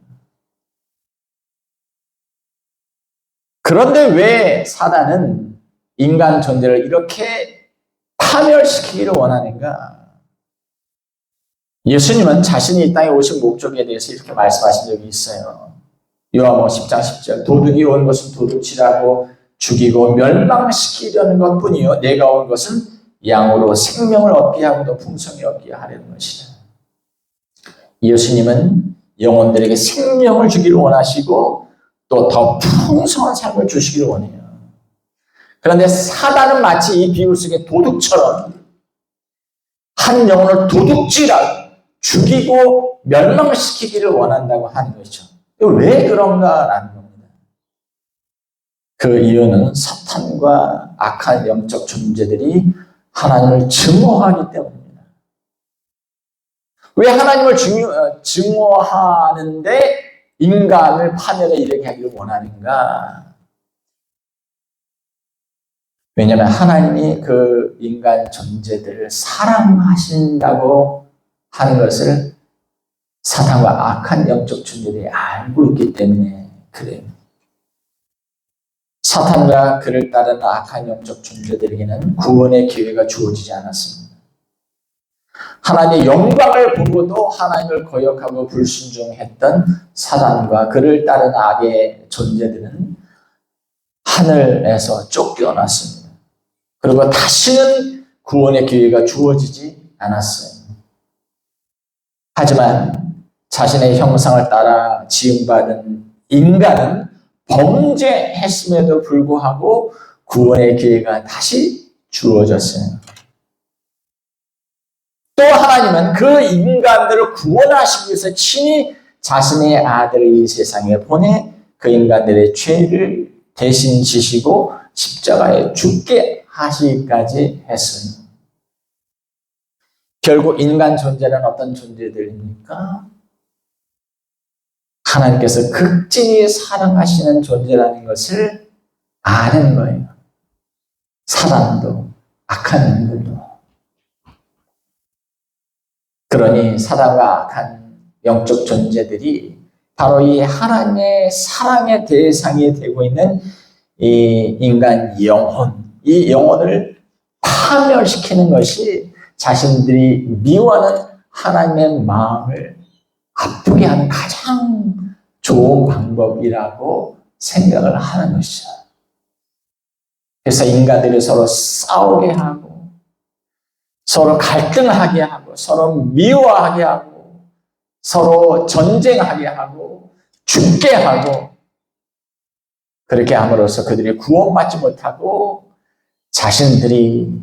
A: 그런데 왜 사단은 인간 존재를 이렇게 파멸시키기를 원하는가? 예수님은 자신이 이 땅에 오신 목적에 대해서 이렇게 말씀하신 적이 있어요. 요한복음 10장 10절 도둑이 온 것은 도둑질하고 죽이고 멸망시키려는 것뿐이요 내가 온 것은 양으로 생명을 얻게 하고 더 풍성히 얻게 하려는 것이다. 예수님은 영혼들에게 생명을 주기를 원하시고 또 더 풍성한 삶을 주시기를 원해요. 그런데 사단은 마치 이 비유 속의 도둑처럼 한 영혼을 도둑질하고 죽이고 멸망시키기를 원한다고 하는 것이죠. 왜 그런가라는 겁니다. 그 이유는 사탄과 악한 영적 존재들이 하나님을 증오하기 때문입니다. 왜 하나님을 증오하는데 인간을 파멸에 이르게 하기를 원하는가? 왜냐하면 하나님이 그 인간 존재들을 사랑하신다고 하는 것을 사탄과 악한 영적 존재들이 알고 있기 때문에 그래요. 사탄과 그를 따르는 악한 영적 존재들에게는 구원의 기회가 주어지지 않았습니다. 하나님의 영광을 보고도 하나님을 거역하고 불순종했던 사단과 그를 따르는 악의 존재들은 하늘에서 쫓겨났습니다. 그리고 다시는 구원의 기회가 주어지지 않았어요. 하지만 자신의 형상을 따라 지음받은 인간은 범죄했음에도 불구하고 구원의 기회가 다시 주어졌어요. 또 하나님은 그 인간들을 구원하시기 위해서 친히 자신의 아들을 이 세상에 보내 그 인간들의 죄를 대신 지시고 십자가에 죽게 하시기까지 했습니다. 결국 인간 존재는 어떤 존재들입니까? 하나님께서 극진히 사랑하시는 존재라는 것을 아는 거예요. 사단도 악한 영들도. 그러니 사단과 악한 영적 존재들이 바로 이 하나님의 사랑의 대상이 되고 있는 이 인간 영혼, 이 영혼을 파멸시키는 것이 자신들이 미워하는 하나님의 마음을 아프게 하는 가장 좋은 방법이라고 생각을 하는 것이죠. 그래서 인간들이 서로 싸우게 하고 서로 갈등하게 하고 서로 미워하게 하고 서로 전쟁하게 하고 죽게 하고 그렇게 함으로써 그들이 구원받지 못하고 자신들이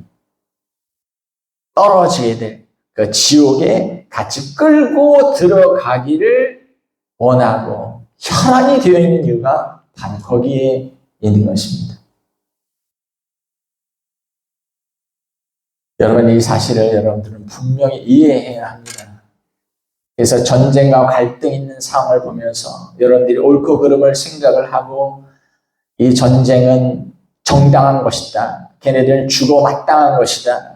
A: 떨어지게 될 그 지옥에 같이 끌고 들어가기를 원하고 혈안이 되어 있는 이유가 바로 거기에 있는 것입니다. 여러분, 이 사실을 여러분들은 분명히 이해해야 합니다. 그래서 전쟁과 갈등 있는 상황을 보면서 여러분들이 옳고 그름을 생각을 하고 이 전쟁은 정당한 것이다. 걔네들은 주고 마땅한 것이다.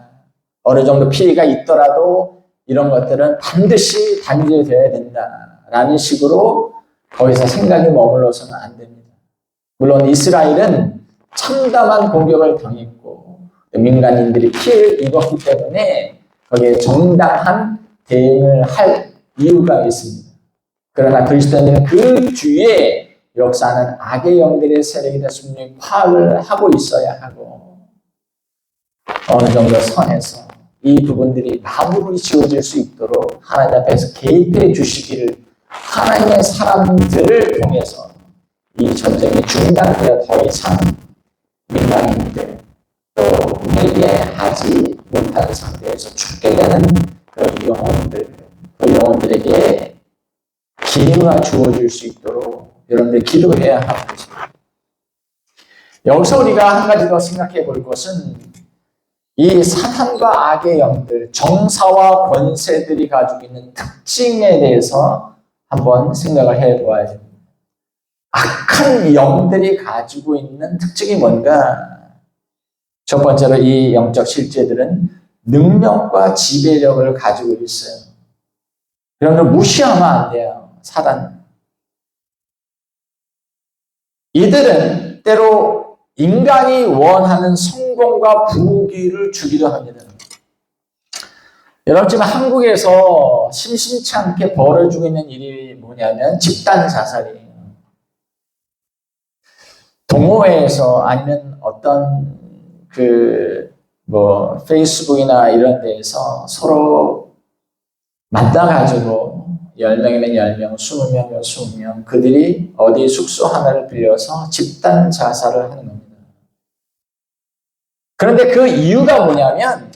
A: 어느 정도 피해가 있더라도 이런 것들은 반드시 단죄되어야 된다라는 식으로 거기서 생각이 머물러서는 안 됩니다. 물론 이스라엘은 참담한 공격을 당했고 민간인들이 피해를 입었기 때문에 거기에 정당한 대응을 할 이유가 있습니다. 그러나 그리스도인들은 그 뒤에 역사하는 악의 영들의 세력에 대해서 분명히 파악을 하고 있어야 하고 어느 정도 선에서 이 부분들이 마무리 지어질 수 있도록 하나님 앞에서 개입해 주시기를 하나님의 사람들을 통해서 이 전쟁이 중단되어 더 이상 민간인들 또 회개하지 못하는 상태에서 죽게 되는 그 영혼들에게 기회가 주어질 수 있도록 여러분들 기도해야 하는 것입니다. 여기서 우리가 한 가지 더 생각해 볼 것은 이 사탄과 악의 영들, 정사와 권세들이 가지고 있는 특징에 대해서 한번 생각을 해보아야 됩니다. 악한 영들이 가지고 있는 특징이 뭔가? 첫 번째로 이 영적 실제들은 능력과 지배력을 가지고 있어요. 이런 걸 무시하면 안 돼요. 사단. 이들은 때로 인간이 원하는 성공과 부귀를 주기도 합니다. 여러분, 지금 한국에서 심심치 않게 벌어지고 있는 일이 뭐냐면 집단 자살이에요. 동호회에서 아니면 어떤 페이스북이나 이런 데에서 서로 만나가지고 10명이면 10명, 20명이면 20명, 그들이 어디 숙소 하나를 빌려서 집단 자살을 하는 겁니다. 그런데 그 이유가 뭐냐면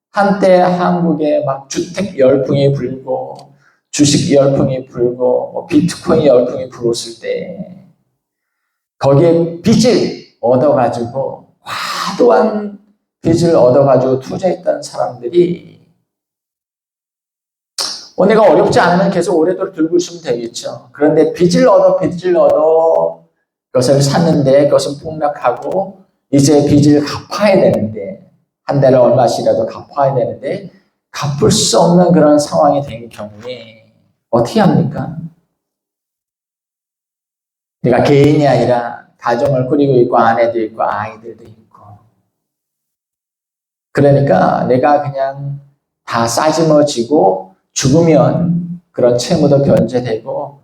A: 한때 한국에 막 주택 열풍이 불고 주식 열풍이 불고 비트코인 열풍이 불었을 때 거기에 빚을 얻어가지고 과도한 빚을 얻어가지고 투자했던 사람들이 내가 어렵지 않으면 계속 오래도록 들고 있으면 되겠죠. 그런데 빚을 얻어 그것을 샀는데 그것은 폭락하고 이제 빚을 갚아야 되는데 한 달에 얼마씩이라도 갚아야 되는데 갚을 수 없는 그런 상황이 된 경우에 어떻게 합니까? 내가 개인이 아니라 가정을 꾸리고 있고 아내도 있고 아이들도 있고 그러니까 내가 그냥 다 싸지머지고 죽으면 그런 채무도 변제되고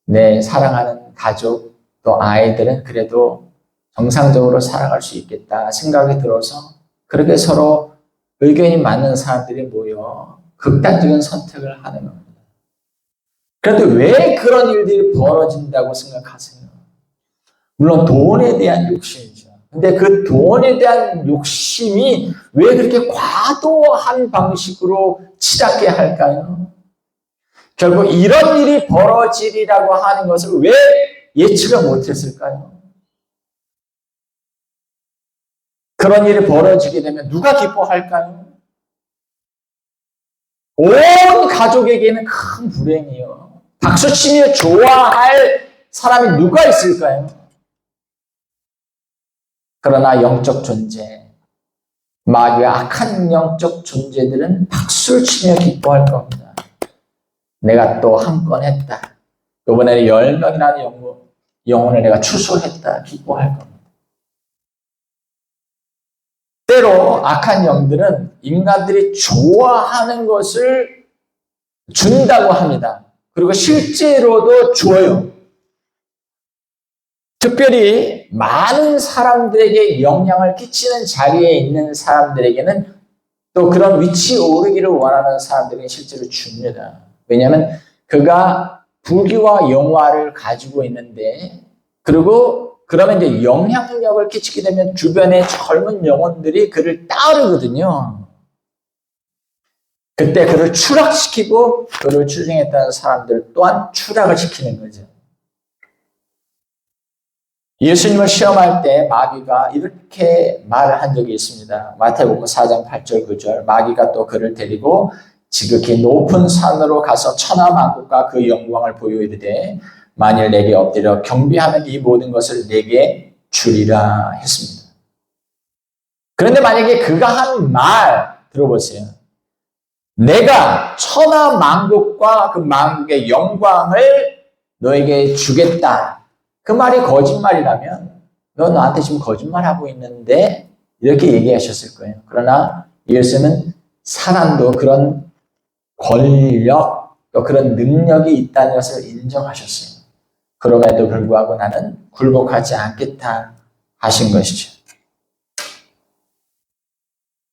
A: 내 사랑하는 가족 또 아이들은 그래도 정상적으로 살아갈 수 있겠다 생각이 들어서 그렇게 서로 의견이 맞는 사람들이 모여 극단적인 선택을 하는 겁니다. 그런데 왜 그런 일들이 벌어진다고 생각하세요? 물론 돈에 대한 욕심이죠. 근데 그 돈에 대한 욕심이 왜 그렇게 과도한 방식으로 치닫게 할까요? 결국 이런 일이 벌어지리라고 하는 것을 왜 예측을 못했을까요? 그런 일이 벌어지게 되면 누가 기뻐할까요? 온 가족에게는 큰 불행이요. 박수치며 좋아할 사람이 누가 있을까요? 그러나 영적 존재, 마귀와 악한 영적 존재들은 박수를 치며 기뻐할 겁니다. 내가 또 한 건 했다. 이번에는 10명이라는 영혼을 내가 추수했다. 기뻐할 겁니다. 때로 악한 영들은 인간들이 좋아하는 것을 준다고 합니다. 그리고 실제로도 줘요. 특별히 많은 사람들에게 영향을 끼치는 자리에 있는 사람들에게는 또 그런 위치에 오르기를 원하는 사람들에게 실제로 줍니다. 왜냐하면 그가 부귀와 영화를 가지고 있는데 그리고 그러면 이제 영향력을 끼치게 되면 주변의 젊은 영혼들이 그를 따르거든요. 그때 그를 추락시키고 그를 추종했다는 사람들 또한 추락을 시키는 거죠. 예수님을 시험할 때 마귀가 이렇게 말을 한 적이 있습니다. 마태복음 4장 8절 9절 마귀가 또 그를 데리고 지극히 높은 산으로 가서 천하만국과 그 영광을 보여 이르되 만일 내게 엎드려 경배하면 이 모든 것을 내게 주리라 했습니다. 그런데 만약에 그가 한 말 들어보세요. 내가 천하만국과 그 만국의 영광을 너에게 주겠다. 그 말이 거짓말이라면 너 나한테 지금 거짓말하고 있는데 이렇게 얘기하셨을 거예요. 그러나 예수는 사람도 그런 권력 또 그런 능력이 있다는 것을 인정하셨어요. 그럼에도 불구하고 나는 굴복하지 않겠다 하신 것이죠.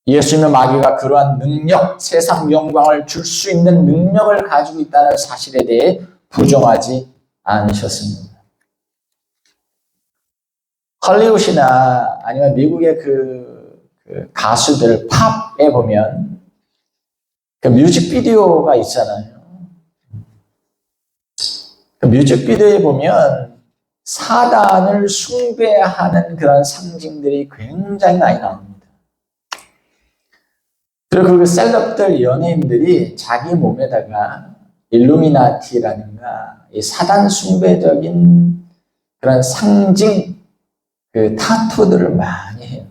A: 예수님은 마귀가 그러한 능력, 세상 영광을 줄 수 있는 능력을 가지고 있다는 사실에 대해 부정하지 않으셨습니다. 헐리우드나 아니면 미국의 그 가수들 팝에 보면 그 뮤직비디오가 있잖아요. 그 뮤직비디오에 보면 사단을 숭배하는 그런 상징들이 굉장히 많이 나옵니다. 그리고 그 셀럽들, 연예인들이 자기 몸에다가 일루미나티라든가 이 사단 숭배적인 그런 상징 그 타투들을 많이 해요.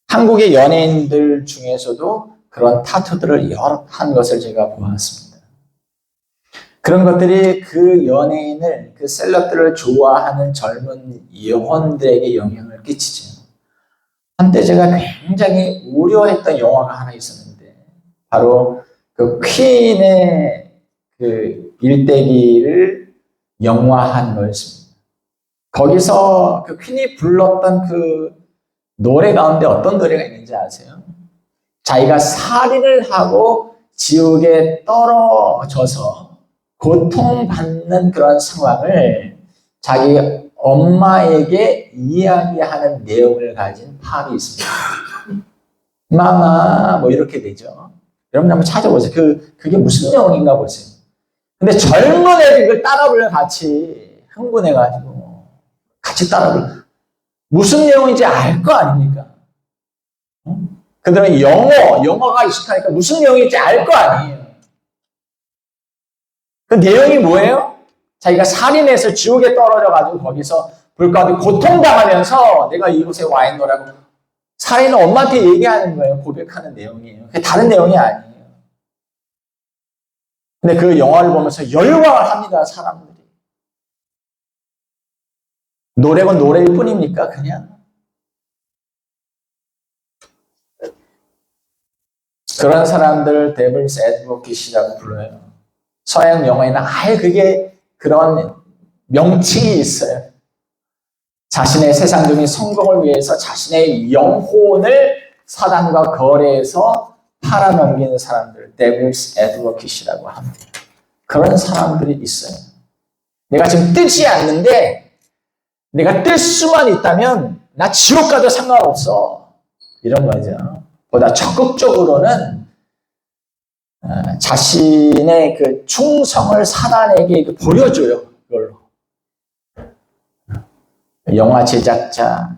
A: 한국의 연예인들 중에서도 그런 타투들을 여러 한 것을 제가 보았습니다. 그런 것들이 그 연예인을, 그 셀럽들을 좋아하는 젊은 영혼들에게 영향을 끼치죠. 한때 제가 굉장히 우려했던 영화가 하나 있었는데, 바로 그 퀸의 그 일대기를 영화한 거였습니다. 거기서 그 퀸이 불렀던 그 노래 가운데 어떤 노래가 있는지 아세요? 자기가 살인을 하고 지옥에 떨어져서 고통받는 그런 상황을 자기 엄마에게 이야기하는 내용을 가진 팝이 있습니다. 마마 뭐 이렇게 되죠. 여러분 한번 찾아보세요. 그게 무슨 내용인가 보세요. 근데 젊은 애들이 그걸 따라 불러 같이 흥분해가지고 같이 따라 불러. 무슨 내용인지 알 거 아닙니까? 그들은 영어가 익숙하니까 무슨 내용인지 알 거 아니에요. 그 내용이 뭐예요? 자기가 살인해서 지옥에 떨어져가지고 거기서 불가운데 고통당하면서 내가 이곳에 와 있노라고 살인은 엄마한테 얘기하는 거예요. 고백하는 내용이에요. 그게 다른 내용이 아니에요. 근데 그 영화를 보면서 열광을 합니다, 사람들이. 노래건 노래일 뿐입니까, 그냥? 그런 사람들 데블스 애드보킷이라고 불러요. 서양 영화에는 아예 그게 그런 명칭이 있어요. 자신의 세상적인 성공을 위해서 자신의 영혼을 사단과 거래해서 팔아넘기는 사람들, 데블스 애드보킷이라고 합니다. 그런 사람들이 있어요. 내가 지금 뜨지 않는데 내가 뜰 수만 있다면 나 지옥 가도 상관없어. 이런 거죠. 보다 적극적으로는 자신의 그 충성을 사단에게 보여줘요. 그걸로. 영화 제작자,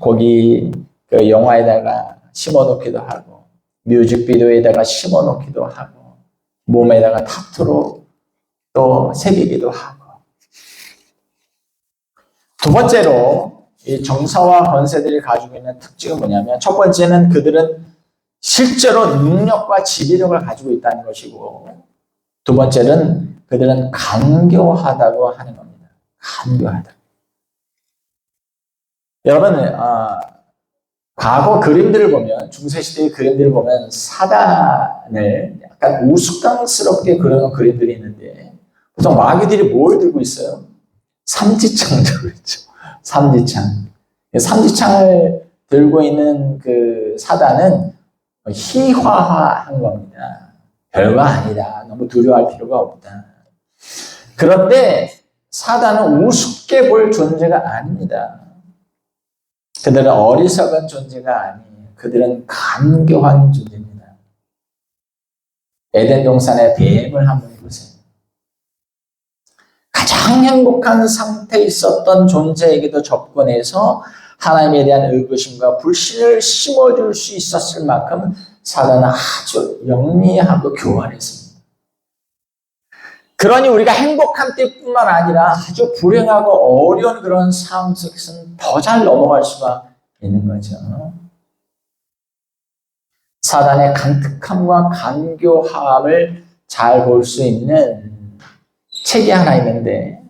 A: 거기 그 영화에다가 심어놓기도 하고, 뮤직비디오에다가 심어놓기도 하고, 몸에다가 타투로 또 새기기도 하고. 두 번째로 이 정사와 권세들이 가지고 있는 특징은 뭐냐면, 첫 번째는 그들은 실제로 능력과 지배력을 가지고 있다는 것이고, 두 번째는 그들은 간교하다고 하는 겁니다. 간교하다. 여러분, 과거 그림들을 보면, 중세시대의 그림들을 보면 사단을 약간 우스꽝스럽게 그려놓은 그림들이 있는데, 보통 마귀들이 뭘 들고 있어요? 삼지창을 들고 있죠. 삼지창. 삼지창을 들고 있는 그 사단은 희화화한 겁니다. 별거 아니다. 너무 두려워할 필요가 없다. 그런데 사단은 우습게 볼 존재가 아닙니다. 그들은 어리석은 존재가 아니에요. 그들은 간교한 존재입니다. 에덴 동산의 뱀을 한번 보세요. 가장 행복한 상태에 있었던 존재에게도 접근해서 하나님에 대한 의구심과 불신을 심어줄 수 있었을 만큼 사단은 아주 영리하고 교활했습니다. 그러니 우리가 행복한 때뿐만 아니라 아주 불행하고 어려운 그런 상황 속에서는 더 잘 넘어갈 수가 있는 거죠. 사단의 간특함과 간교함을 잘 볼 수 있는 책이 하나 있는데,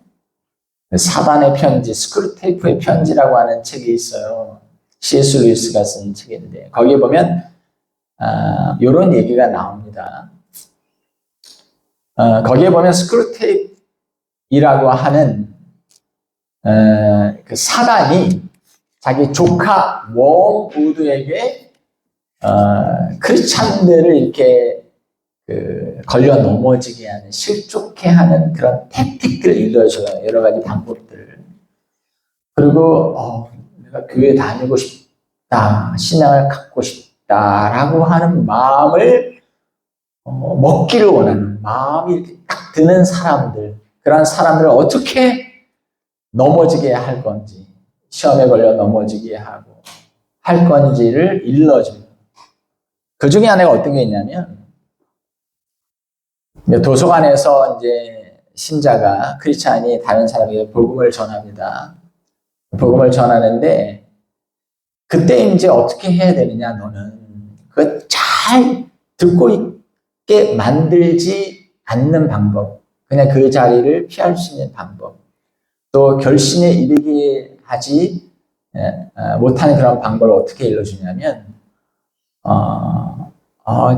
A: 사단의 편지, 스크루테이프의 편지라고 하는 책이 있어요. C.S. 루이스가 쓴 책인데, 거기에 보면 이런 얘기가 나옵니다. 거기에 보면 스크루테이프라고 하는 그 사단이 자기 조카 웜우드에게 크리스찬들을 이렇게 걸려 넘어지게 하는, 실족해 하는 그런 택틱들을 일러줘요. 여러 가지 방법들을. 그리고 내가 교회 다니고 싶다, 신앙을 갖고 싶다라고 하는 마음을 먹기를 원하는 마음이 이렇게 딱 드는 사람들, 그런 사람들을 어떻게 넘어지게 할 건지, 시험에 걸려 넘어지게 하고 할 건지를 일러줘요. 그 중에 하나가 어떤 게 있냐면, 도서관에서 이제 신자가, 크리스찬이 다른 사람에게 복음을 전합니다. 복음을 전하는데, 그때 이제 어떻게 해야 되느냐, 너는. 그거 잘 듣고 있게 만들지 않는 방법. 그냥 그 자리를 피할 수 있는 방법. 또 결심에 이르게 하지 못하는 그런 방법을 어떻게 일러주냐면,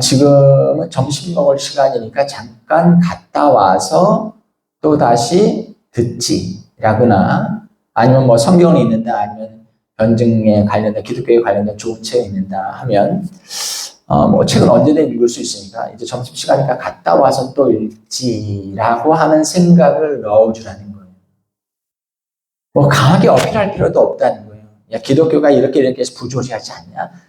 A: 지금은 점심 먹을 시간이니까 잠깐 갔다 와서 또 다시 듣지라거나, 아니면 뭐 성경이 있는다, 아니면 변증에 관련된, 기독교에 관련된 좋은 책이 있는다 하면 뭐 책은 언제든 읽을 수 있으니까 이제 점심 시간이니까 갔다 와서 또 읽지라고 하는 생각을 넣어주라는 거예요. 뭐 강하게 어필할 필요도 없다는 거예요. 야, 기독교가 이렇게 해서 부조리하지 않냐?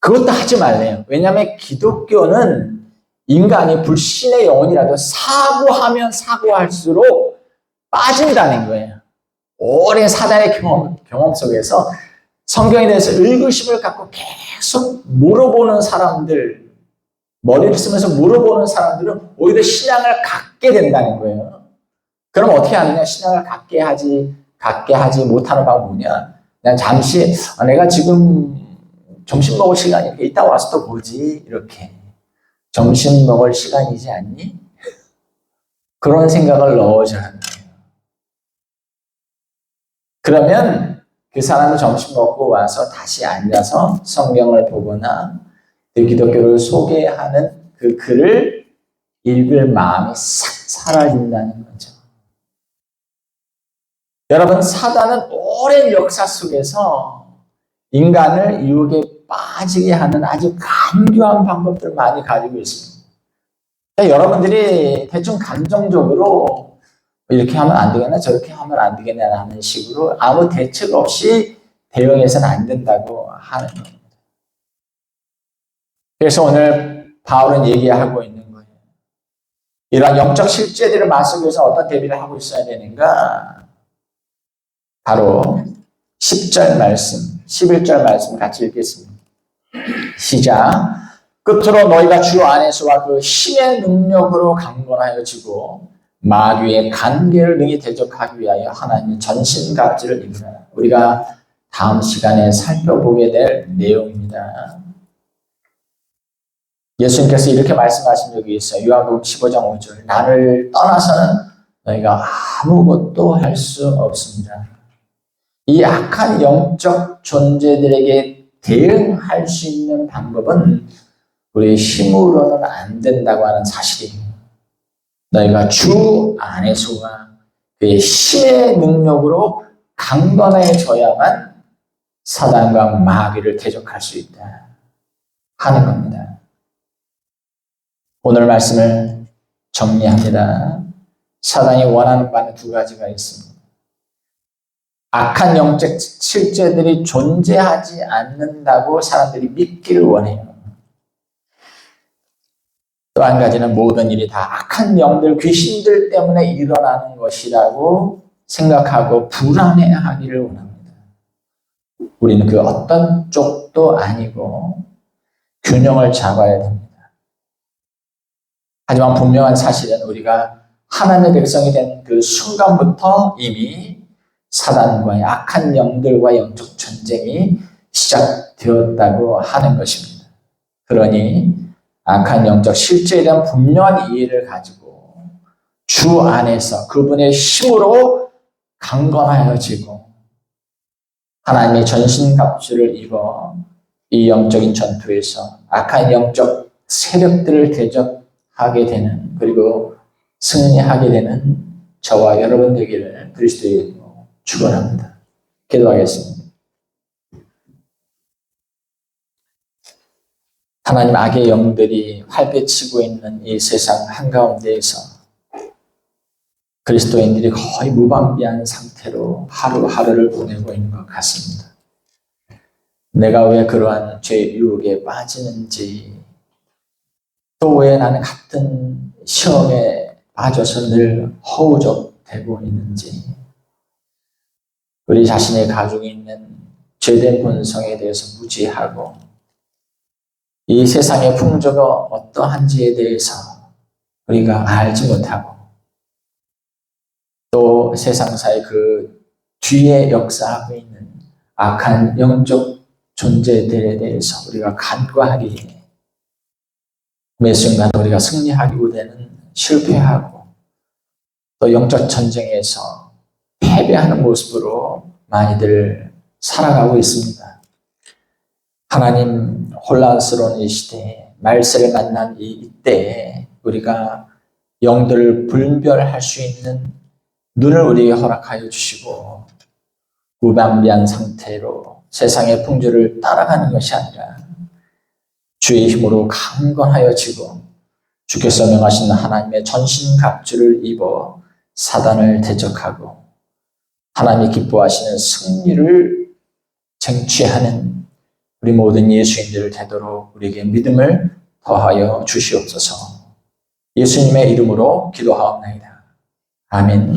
A: 그것도 하지 말래요. 왜냐하면 기독교는 인간이 불신의 영혼이라도 사고하면 사고할수록 빠진다는 거예요. 오랜 사단의 경험 속에서 성경에 대해서 의구심을 갖고 계속 물어보는 사람들, 머리를 쓰면서 물어보는 사람들은 오히려 신앙을 갖게 된다는 거예요. 그럼 어떻게 하느냐? 신앙을 갖게 하지 못하는 방법은 뭐냐? 그냥 잠시, 내가 지금 점심 먹을 시간이 이따 와서 또 보지. 이렇게. 점심 먹을 시간이지 않니? 그런 생각을 넣어줘야 하는 거예요. 그러면 그 사람은 점심 먹고 와서 다시 앉아서 성경을 보거나 그 기독교를 소개하는 그 글을 읽을 마음이 싹 사라진다는 거죠. 여러분, 사단은 오랜 역사 속에서 인간을 유혹에 빠지게 하는 아주 간교한 방법들을 많이 가지고 있습니다. 여러분들이 대충 감정적으로 이렇게 하면 안 되겠나 저렇게 하면 안 되겠나 하는 식으로 아무 대책 없이 대응해서는 안 된다고 하는 겁니다. 그래서 오늘 바울은 얘기하고 있는 거예요. 이러한 영적 실제들을 맞서기 위해서 어떤 대비를 하고 있어야 되는가? 바로 10절 말씀, 11절 말씀 같이 읽겠습니다. 시작. 끝으로 너희가 주 안에서와 그 힘의 능력으로 강건하여지고 마귀의 관계를 능히 대적하기 위하여 하나님의 전신갑주를 입으라. 우리가 다음 시간에 살펴보게 될 내용입니다. 예수님께서 이렇게 말씀하신 적이 있어요. 요한복음 15장 5절. 나를 떠나서는 너희가 아무것도 할 수 없습니다. 이 악한 영적 존재들에게 대응할 수 있는 방법은 우리의 힘으로는 안 된다고 하는 사실이에요. 너희가 주 안에서와 그의 힘의 능력으로 강건해져야만 사단과 마귀를 대적할 수 있다 하는 겁니다. 오늘 말씀을 정리합니다. 사단이 원하는 바는 두 가지가 있습니다. 악한 영적 실제들이 존재하지 않는다고 사람들이 믿기를 원해요. 또 한 가지는 모든 일이 다 악한 영들, 귀신들 때문에 일어나는 것이라고 생각하고 불안해하기를 원합니다. 우리는 그 어떤 쪽도 아니고 균형을 잡아야 됩니다. 하지만 분명한 사실은 우리가 하나님의 백성이 된 그 순간부터 이미 사단과의 악한 영들과 영적 전쟁이 시작되었다고 하는 것입니다. 그러니 악한 영적 실제에 대한 분명한 이해를 가지고 주 안에서 그분의 힘으로 강건하여지고 하나님의 전신갑주를 입어 이 영적인 전투에서 악한 영적 세력들을 대적하게 되는 그리고 승리하게 되는 저와 여러분 되기를 그리스도의 이름으로 축원합니다. 기도하겠습니다. 하나님, 악의 영들이 활개치고 있는 이 세상 한가운데에서 그리스도인들이 거의 무방비한 상태로 하루하루를 보내고 있는 것 같습니다. 내가 왜 그러한 죄의 유혹에 빠지는지, 또 왜 나는 같은 시험에 빠져서 늘 허우적대고 있는지, 우리 자신의 가족에 있는 죄된 본성에 대해서 무지하고 이 세상의 풍조가 어떠한지에 대해서 우리가 알지 못하고 또 세상사의 그 뒤에 역사하고 있는 악한 영적 존재들에 대해서 우리가 간과하기에 매 순간 우리가 승리하기보다는 실패하고 또 영적 전쟁에서 패배하는 모습으로 많이들 살아가고 있습니다. 하나님, 혼란스러운 이 시대에 말세를 만난 이때에 우리가 영들을 분별할 수 있는 눈을 우리에게 허락하여 주시고 무방비한 상태로 세상의 풍조를 따라가는 것이 아니라 주의 힘으로 강건하여지고 주께서 명하신 하나님의 전신갑주를 입어 사단을 대적하고 하나님이 기뻐하시는 승리를 쟁취하는 우리 모든 예수인들 되도록 우리에게 믿음을 더하여 주시옵소서. 예수님의 이름으로 기도하옵나이다. 아멘.